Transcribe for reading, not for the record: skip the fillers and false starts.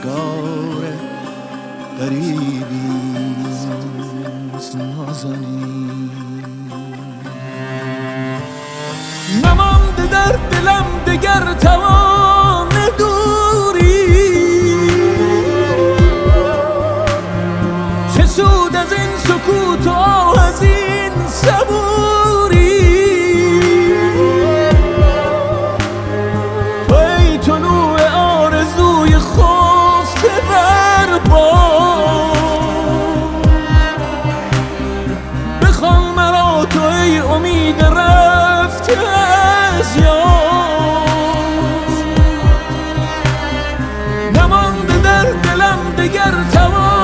روزگار غریبی نازنین. نمانده در دلم دگر توان دوری، چه سود از این سکوت و آه از این صبوری. تو ای طلوع آرزوی خفته بر باد، بخوان مرا تو ای امید رفته از یاد. نمانده در دلم دگر توان